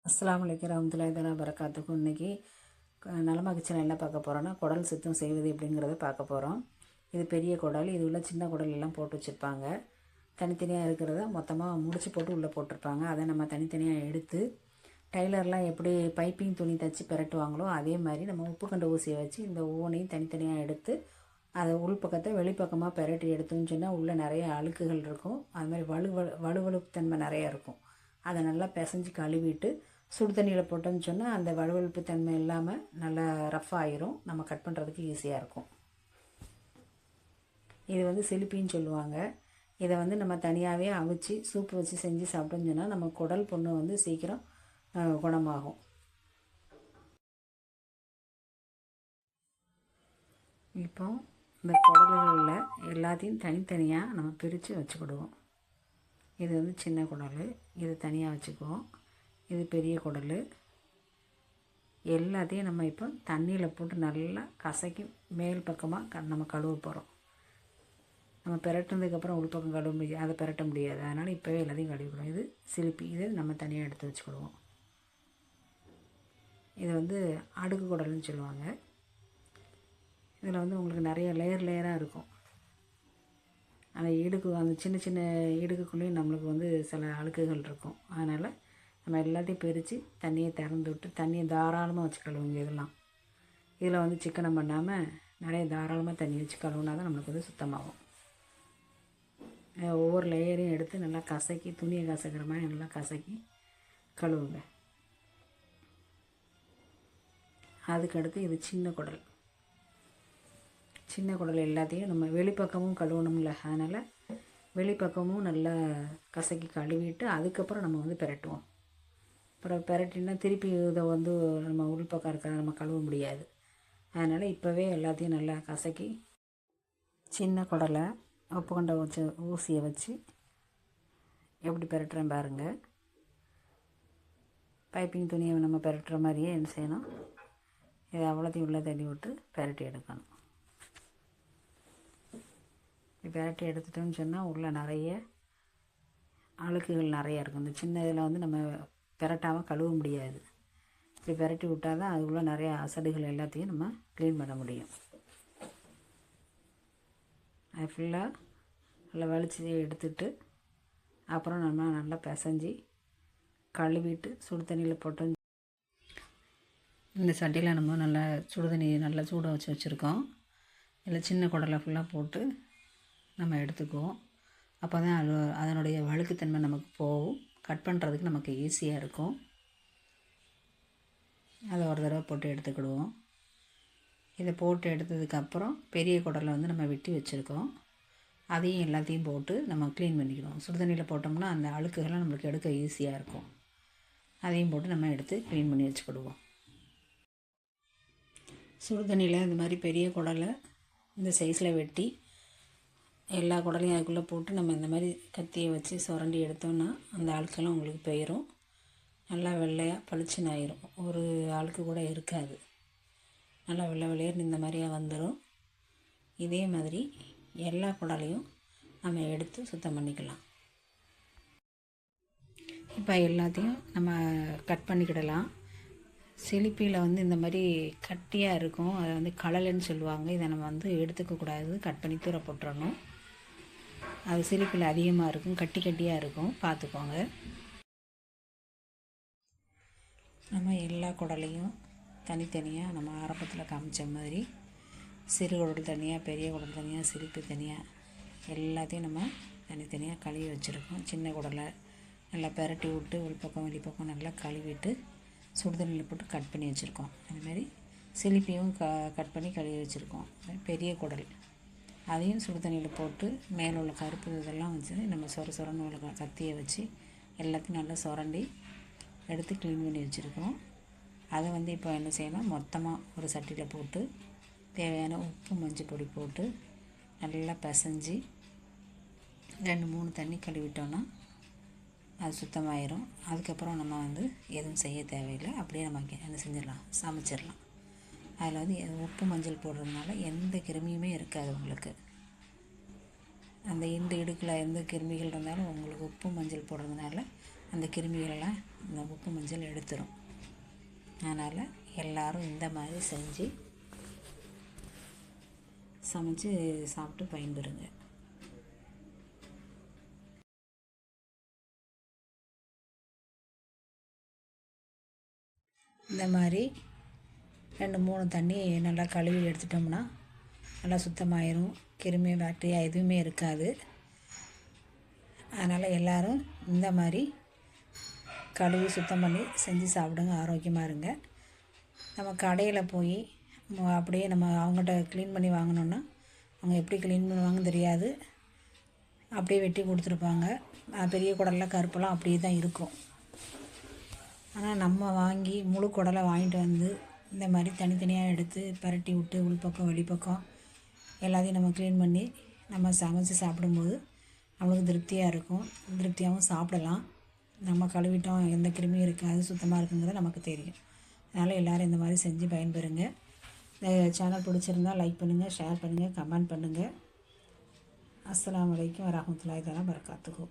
அஸ்ஸலாமு அலைக்கும் வரஹ்மத்துல்லாஹி தஆலா பரக்காத்துஹு. இன்றைக்கி நலமா கிச்சனில் என்ன பார்க்க போகிறோன்னா, குடல் சுத்தம் செய்வது எப்படிங்கிறத பார்க்க போகிறோம். இது பெரிய குடல், இது உள்ள சின்ன குடல் எல்லாம் போட்டு வச்சுருப்பாங்க. தனித்தனியாக இருக்கிறத மொத்தமாக முடிச்சு போட்டு உள்ளே போட்டிருப்பாங்க. அதை நம்ம தனித்தனியாக எடுத்து டைலர்லாம் எப்படி பைப்பிங் துணி தைச்சி பெரட்டுவாங்களோ அதே மாதிரி நம்ம உப்பு கண்ட ஊசியை வச்சு இந்த ஒவ்வொன்றையும் தனித்தனியாக எடுத்து அதை உள்பக்கத்தை வெளிப்பக்கமாக பெரட்டி எடுத்தோம்னு சொன்னால் உள்ளே நிறைய அழுக்குகள் இருக்கும். அது மாதிரி வலுவழுப்பு தன்மை நிறையா இருக்கும். அதை நல்லா பிசைஞ்சு கழுவிட்டு சுடு தண்ணியில் போட்டோம்னு சொன்னால் அந்த வலுவழுப்பு தன்மை இல்லாமல் நல்லா ரஃப் ஆகிரும். நம்ம கட் பண்ணுறதுக்கு ஈஸியாக இருக்கும். இது வந்து சிலிப்பின்னு சொல்லுவாங்க. இதை வந்து நம்ம தனியாகவே அவிச்சு சூப்பு வச்சு செஞ்சு சாப்பிட்டோம்னு சொன்னால் நம்ம குடல் புண்ணு வந்து சீக்கிரம் குணமாகும். இப்போ இந்த குடல்களில் எல்லாத்தையும் தனித்தனியாக நம்ம பிரித்து வச்சுக்கிடுவோம். இது வந்து சின்ன குடல், இது தனியாக வச்சுக்குவோம். இது பெரிய குடல். எல்லாத்தையும் நம்ம இப்போ தண்ணியில் போட்டு நல்லா கசக்கி மேல் பக்கமாக நம்ம கழுவ போகிறோம். நம்ம பெரட்டினதுக்கப்புறம் உள்பக்கம் கழுவ முடியாது, அதை பெரட்ட முடியாது. அதனால் இப்போவே எல்லாத்தையும் கழுவிக்கணும். இது சிலிப்பி, இது நம்ம தனியாக எடுத்து வச்சுக்கிடுவோம். இது வந்து அடுக்கு குடல்னு சொல்லுவாங்க. இதில் வந்து உங்களுக்கு நிறைய லேயராக இருக்கும். அந்த அந்த சின்ன சின்ன இடுக்குள்ளேயும் நம்மளுக்கு வந்து சில அழுக்குகள் இருக்கும். அதனால் நம்ம எல்லாத்தையும் பிரித்து தண்ணியை திறந்து விட்டு தண்ணியை தாராளமாக வச்சு கழுவுங்க. இதில் வந்து சிக்கனம் பண்ணாமல் நிறைய தாராளமாக தண்ணி வச்சு கழுவுனா தான் நம்மளுக்கு வந்து சுத்தமாகும். ஒவ்வொரு லேயரையும் எடுத்து நல்லா கசக்கி துணியை கசக்கிற மாதிரி நல்லா கசக்கி கழுவுங்க. அதுக்கடுத்து இது சின்ன குடல். சின்ன குடல் எல்லாத்தையும் நம்ம வெளிப்பக்கமும் கழுவணும்ல, அதனால் வெளிப்பக்கமும் நல்லா கசக்கி கழுவிட்டு அதுக்கப்புறம் நம்ம வந்து பெரட்டுவோம். அப்புறம் பெரட்டினா திருப்பி இதை வந்து நம்ம உள்பக்கம் இருக்கிற நம்ம கழுவ முடியாது. அதனால் இப்போவே எல்லாத்தையும் நல்லா கசக்கி சின்ன குடலை உப்பு கொண்ட வச்சு ஊசியை வச்சு எப்படி பெரட்டுறேன் பாருங்கள். பைப்பிங் துணியை நம்ம பெரட்டுற மாதிரியே என்ன செய்யணும், இதை அவ்வளோத்தையும் உள்ளே தள்ளி விட்டு பெரட்டி எடுக்கணும். பெரட்டி எடுத்துட்டோம்னு சொன்னால் உள்ளே நிறைய அழுக்குகள் நிறையா இருக்கும். இந்த சின்ன இதில் வந்து நம்ம பெரட்டாமல் கழுவ முடியாது. இப்படி பெரட்டி விட்டால் தான் அதுக்குள்ளே நிறைய அசடுகள் எல்லாத்தையும் நம்ம க்ளீன் பண்ண முடியும். அது ஃபுல்லாக நல்லா வலிச்சு எடுத்துட்டு அப்புறம் நம்ம நல்லா பிசைஞ்சி கழுவிட்டு சுடு தண்ணியில் போட்டோம். இந்த சட்டியில் நம்ம நல்லா சுடு தண்ணி நல்லா சூட வச்சுருக்கோம். இதில் சின்ன குடலை ஃபுல்லாக போட்டு நம்ம எடுத்துக்குவோம். அப்போ தான் அதனுடைய வழுக்குத்தன்மை நமக்கு போகும். கட் பண்ணுறதுக்கு நமக்கு ஈஸியாக இருக்கும். அதை ஒரு தடவை போட்டு எடுத்துக்கிடுவோம். இதை போட்டு எடுத்ததுக்கப்புறம் பெரிய குடலை வந்து நம்ம வெட்டி வச்சுருக்கோம். அதையும் எல்லாத்தையும் போட்டு நம்ம க்ளீன் பண்ணிக்கணும். சுடுதண்ணியில் போட்டோம்னா அந்த அழுக்குகளை நம்மளுக்கு எடுக்க ஈஸியாக இருக்கும். அதையும் போட்டு நம்ம எடுத்து க்ளீன் பண்ணி வச்சுக்கிடுவோம். சுடுதண்ணியில் இந்த மாதிரி பெரிய குடலை இந்த சைஸில் வெட்டி எல்லா குடலையும் அதுக்குள்ளே போட்டு நம்ம இந்த மாதிரி கத்தியை வச்சு சுரண்டி எடுத்தோம்னா அந்த அழுக்கெல்லாம் உங்களுக்கு போயிடும். நல்லா வெள்ளையாக பளிச்சுன்னு ஆயிரும். ஒரு அழுக்கு கூட இருக்காது. நல்லா வெள்ளை வெள்ளையர்னு இந்த மாதிரியாக வந்துடும். இதே மாதிரி எல்லா குடலையும் நம்ம எடுத்து சுத்தம் பண்ணிக்கலாம். இப்போ எல்லாத்தையும் நம்ம கட் பண்ணிக்கிடலாம். சிலிப்பியில் வந்து இந்த மாதிரி கட்டியாக இருக்கும். அதை வந்து கடலைன்னு சொல்லுவாங்க. இதை நம்ம வந்து எடுத்துக்கக்கூடாது, கட் பண்ணி தூர போட்டுறணும். அது சிலிப்பில் அதிகமாக இருக்கும், கட்டி கட்டியாக இருக்கும், பார்த்துக்கோங்க. நம்ம எல்லா குடலையும் தனித்தனியாக நம்ம ஆரம்பத்தில் காமிச்ச மாதிரி சிறு குடல் தனியாக, பெரிய குடல் தனியாக, சிலிப்பி தனியாக எல்லாத்தையும் நம்ம தனித்தனியாக கழுவி வச்சுருக்கோம். சின்ன குடலை நல்லா பெரட்டி விட்டு உள்பக்கம் வெளிப்பக்கம் நல்லா கழுவிட்டு சுடுதண்ணியில் போட்டு கட் பண்ணி வச்சுருக்கோம். அதுமாதிரி சிலிப்பியும் கட் பண்ணி கழுவி வச்சுருக்கோம். பெரிய குடல் அதையும் சுடு தண்ணியில் போட்டு மேலே உள்ள கருப்பு இதெல்லாம் வச்சு நம்ம சொரன்னு உள்ள கத்தியை வச்சு எல்லாத்தையும் நல்லா சுரண்டி எடுத்து க்ளீன் பண்ணி வச்சுருக்கோம். அதை வந்து இப்போ என்ன செய்யணும், மொத்தமாக ஒரு சட்டியில் போட்டு தேவையான உப்பு மஞ்சள் பொடி போட்டு நல்லா பிசைஞ்சு 2-3 தண்ணி கழுவிட்டோன்னா அது சுத்தமாயிரும். அதுக்கப்புறம் நம்ம வந்து எதுவும் செய்ய தேவையில்லை. அப்படியே நம்ம என்ன செஞ்சிடலாம், சமைச்சிடலாம். அதில் வந்து உப்பு மஞ்சள் போடுறதுனால எந்த கிருமியுமே இருக்காது உங்களுக்கு. அந்த இடுக்கில் எந்த கிருமிகள் இருந்தாலும் உங்களுக்கு உப்பு மஞ்சள் போடுறதுனால அந்த கிருமிகளெல்லாம் இந்த உப்பு மஞ்சள் எடுத்துரும். அதனால் எல்லோரும் இந்த மாதிரி செஞ்சு சமைச்சு சாப்பிட்டு பயன்பெறுங்க. இந்த மாதிரி 2-3 தண்ணி நல்லா கழுவி எடுத்துட்டோம்னா நல்லா சுத்தமாயிரும். கிருமி பாக்டீரியா எதுவுமே இருக்காது. அதனால் எல்லோரும் இந்த மாதிரி கழுவி சுத்தம் பண்ணி செஞ்சு சாப்பிடுங்க. ஆரோக்கியமாக இருங்க. நம்ம கடையில் போய் அப்படியே நம்ம அவங்கள்ட்ட க்ளீன் பண்ணி வாங்கினோன்னா அவங்க எப்படி க்ளீன் பண்ணுவாங்கன்னு தெரியாது. அப்படியே வெட்டி கொடுத்துருப்பாங்க. பெரிய குடல்லாம் கருப்பெல்லாம் அப்படியே தான் இருக்கும். ஆனால் நம்ம வாங்கி முழு குடலை வாங்கிட்டு வந்து இந்த மாதிரி தனித்தனியாக எடுத்து பரட்டி விட்டு உள்பக்கம் வெளிப்பக்கம் எல்லாத்தையும் நம்ம க்ளீன் பண்ணி நம்ம சமைச்சு சாப்பிடும்போது நம்மளுக்கு திருப்தியாக இருக்கும். திருப்தியாகவும் சாப்பிடலாம். நம்ம கழுவிட்டோம், எந்த கிருமியும் இருக்காது, சுத்தமாக இருக்குங்கிறது நமக்கு தெரியும். அதனால் எல்லோரும் இந்த மாதிரி செஞ்சு பயன்பெறுங்க. இந்த சேனல் பிடிச்சிருந்தால் லைக் பண்ணுங்கள், ஷேர் பண்ணுங்கள், கமெண்ட் பண்ணுங்கள். அஸ்ஸலாமு அலைக்கும் வரஹ்மத்துல்லாஹி தஆலா பரகாத்துஹு.